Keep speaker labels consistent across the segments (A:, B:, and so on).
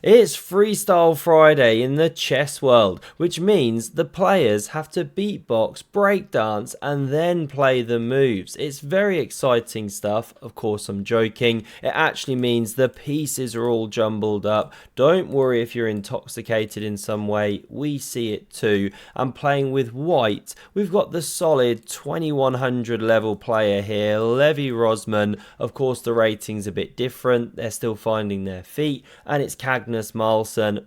A: It's Freestyle Friday in the chess world, which means the players have to beatbox, breakdance, and then play the moves. It's very exciting stuff. Of course, I'm joking. It actually means the pieces are all jumbled up. Don't worry if you're intoxicated in some way. We see it too. And playing with white, we've got the solid 2100 level player here, Levy Rozman. Of course, the rating's a bit different. They're still finding their feet, and it's Magnus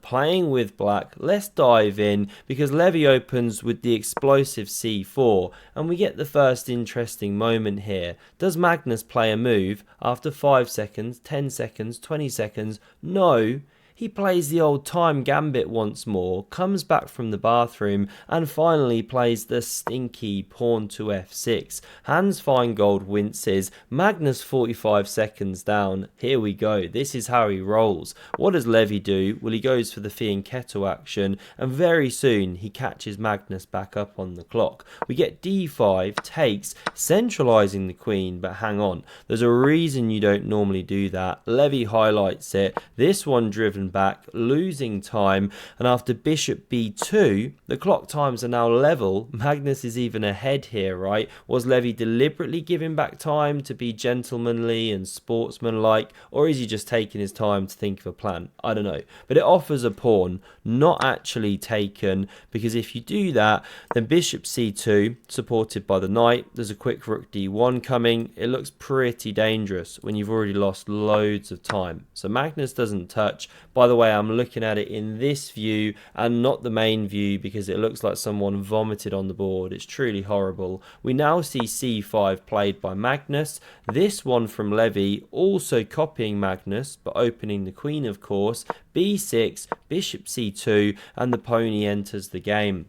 A: playing with black. Let's dive in because Levy opens with the explosive c4 and we get the first interesting moment here. Does Magnus play a move after 5 seconds, 10 seconds, 20 seconds? No. He plays the old time gambit once more, comes back from the bathroom, and finally plays the stinky pawn to f6. Hans Feingold winces, Magnus 45 seconds down. Here we go, this is how he rolls. What does Levy do? Well, he goes for the Fianchetto action, and very soon he catches Magnus back up on the clock. We get d5, takes, centralising the queen, but hang on, there's a reason you don't normally do that. Levy highlights it, this one driven back, losing time, and after bishop b2, the clock times are now level. Magnus is even ahead here, right? Was Levy deliberately giving back time to be gentlemanly and sportsmanlike, or is he just taking his time to think of a plan? I don't know. But it offers a pawn, not actually taken, because if you do that, then bishop c2, supported by the knight, there's a quick rook d1 coming. It looks pretty dangerous when you've already lost loads of time. So Magnus doesn't touch. By the way, I'm looking at it in this view and not the main view because it looks like someone vomited on the board. It's truly horrible. We now see c5 played by Magnus. This one from Levy, also copying Magnus, but opening the queen, of course. b6, bishop c2, and the pony enters the game.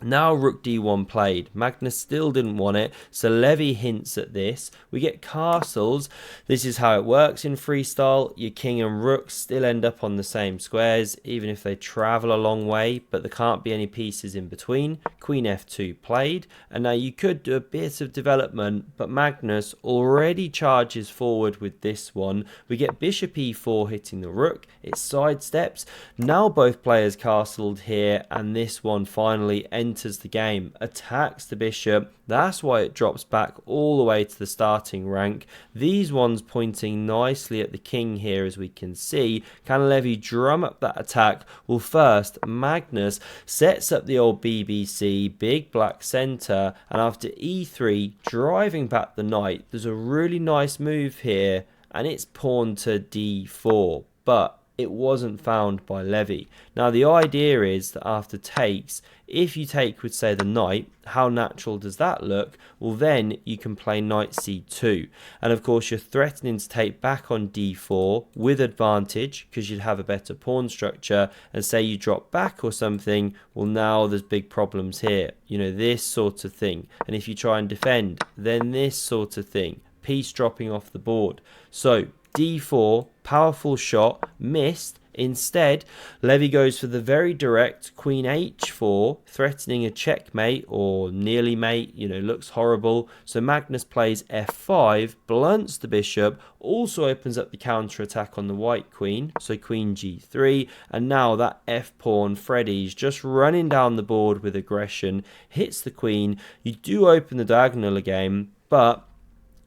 A: Now rook d1 played. Magnus still didn't want it, so Levy hints at this. We get castles. This is how it works in freestyle. Your king and rook still end up on the same squares, even if they travel a long way, but there can't be any pieces in between. Queen f2 played, and now you could do a bit of development, but Magnus already charges forward with this one. We get bishop e4 hitting the rook. It sidesteps. Now both players castled here, and this one finally enters the game, attacks the bishop. That's why it drops back all the way to the starting rank. These ones pointing nicely at the king here, as we can see. Can Levy drum up that attack? Well, first Magnus sets up the old BBC, big black center, and after e3 driving back the knight, there's a really nice move here, and it's pawn to d4, but it wasn't found by Levy. Now the idea is that after takes, if you take with say the knight, how natural does that look? Well, then you can play knight c2, and of course you're threatening to take back on d4 with advantage because you'd have a better pawn structure, and say you drop back or something, well, now there's big problems here, you know, this sort of thing. And if you try and defend, then this sort of thing, piece dropping off the board. So d4, powerful shot, missed. Instead, Levy goes for the very direct queen h4, threatening a checkmate or nearly mate, you know, looks horrible. So Magnus plays f5, blunts the bishop, also opens up the counter attack on the white queen, so queen g3, and now that f pawn, Freddy's just running down the board with aggression, hits the queen. You do open the diagonal again, but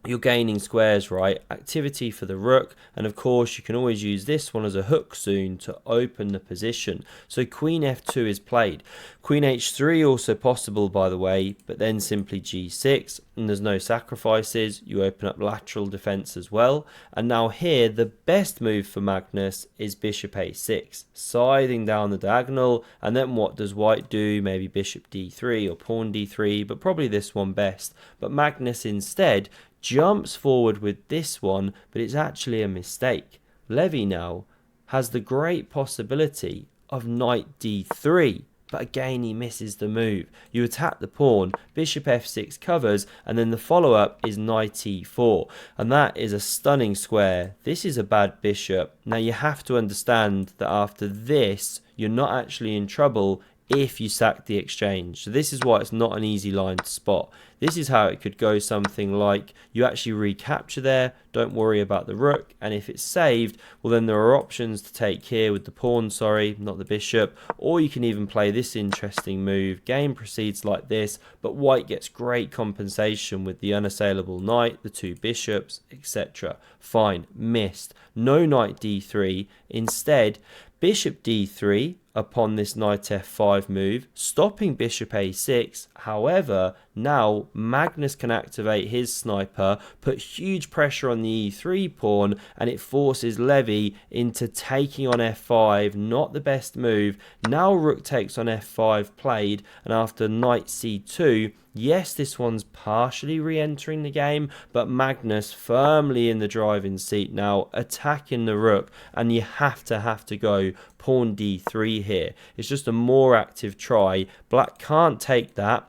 A: you're gaining squares, right? Activity for the rook, and of course you can always use this one as a hook soon to open the position. So queen f2 is played. Queen h3 also possible, by the way, but then simply g6, and there's no sacrifices. You open up lateral defense as well. And now here the best move for Magnus is bishop a6, scything down the diagonal. And then what does white do? Maybe bishop d3 or pawn d3, but probably this one best. But Magnus instead jumps forward with this one, but it's actually a mistake. Levy now has the great possibility of knight d3, but again he misses the move. You attack the pawn, bishop f6 covers, and then the follow-up is knight e4, and that is a stunning square. This is a bad bishop. Now you have to understand that after this you're not actually in trouble if you sack the exchange. So this is why it's not an easy line to spot. This is how it could go something like you actually recapture there, don't worry about the rook, and if it's saved, well then there are options to take here with the pawn, sorry, not the bishop, or you can even play this interesting move. Game proceeds like this, but white gets great compensation with the unassailable knight, the two bishops, etc. Fine, missed. No knight d3, instead bishop d3 upon this knight f5 move, stopping bishop a6. However, now Magnus can activate his sniper, put huge pressure on the e3 pawn, and it forces Levy into taking on f5. Not the best move. Now rook takes on f5 played, and after knight c2, yes, this one's partially re-entering the game, but Magnus firmly in the driving seat now, attacking the rook, and you have to go pawn d3 here. It's just a more active try. Black can't take that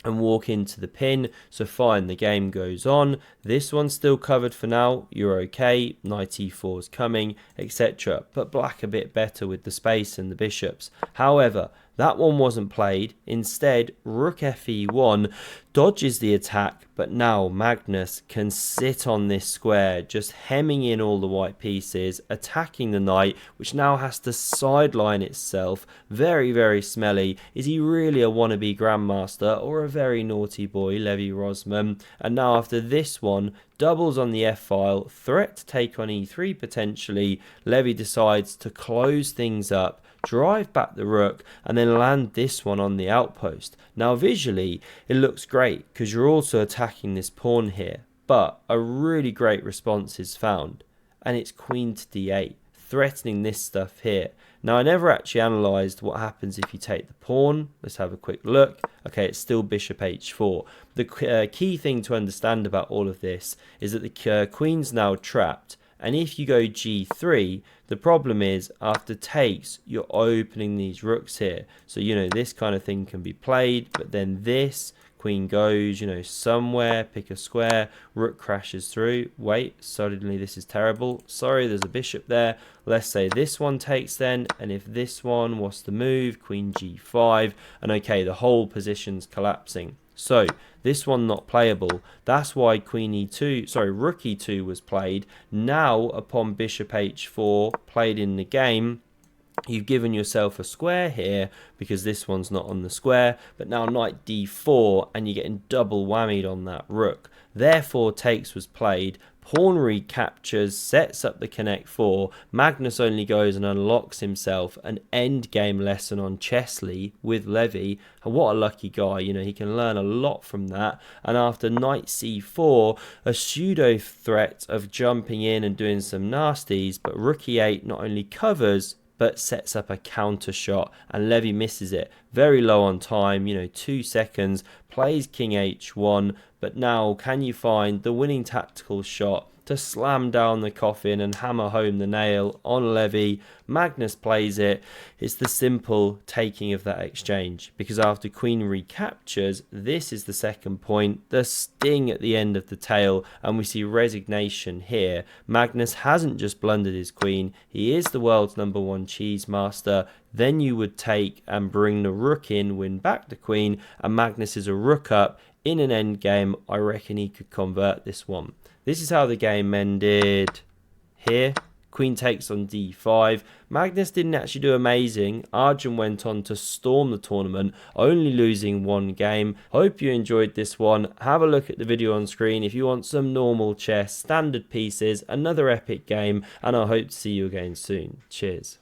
A: and walk into the pin, so fine, the game goes on. This one's still covered for now, you're okay, knight e4 is coming, etc. But black a bit better with the space and the bishops. However, that one wasn't played. Instead, rook fe1 dodges the attack, but now Magnus can sit on this square, just hemming in all the white pieces, attacking the knight, which now has to sideline itself. Very, very smelly. Is he really a wannabe grandmaster or a very naughty boy, Levy Rozman? And now after this one, doubles on the f-file, threat to take on e3 potentially, Levy decides to close things up, drive back the rook, and then land this one on the outpost. Now visually it looks great because you're also attacking this pawn here, but a really great response is found, and it's queen to d8, threatening this stuff here. Now I never actually analysed what happens if you take the pawn. Let's have a quick look. Okay, it's still bishop h4. The key thing to understand about all of this is that the queen's now trapped, and if you go g3, the problem is after takes, you're opening these rooks here. So, you know, this kind of thing can be played, but then this, queen goes, you know, somewhere, pick a square, rook crashes through. Wait, suddenly this is terrible. Sorry, there's a bishop there. Let's say this one takes then, and if this one was to move, queen g5, and okay, the whole position's collapsing. So this one not playable. That's why queen e2, sorry, rook e2 was played. Now upon bishop h4 played in the game, you've given yourself a square here because this one's not on the square, but now knight d4 and you're getting double whammied on that rook. Therefore takes was played, pawn recaptures, sets up the connect 4, Magnus only goes and unlocks himself an end game lesson on Chessly with Levy. And what a lucky guy, you know, he can learn a lot from that. And after knight c4, a pseudo threat of jumping in and doing some nasties, but rook e8 not only covers but sets up a counter shot, and Levy misses it. Very low on time, you know, 2 seconds, plays king h1, but now can you find the winning tactical shot to slam down the coffin and hammer home the nail on Levy? Magnus plays it. It's the simple taking of that exchange, because after queen recaptures, this is the second point, the sting at the end of the tail, and we see resignation here. Magnus hasn't just blundered his queen, he is the world's #1 cheese master. Then you would take and bring the rook in, win back the queen, and Magnus is a rook up in an endgame. I reckon he could convert this one. This is how the game ended here. Queen takes on d5. Magnus didn't actually do amazing. Arjun went on to storm the tournament, only losing 1 game. Hope you enjoyed this one. Have a look at the video on screen if you want some normal chess, standard pieces, another epic game, and I hope to see you again soon. Cheers.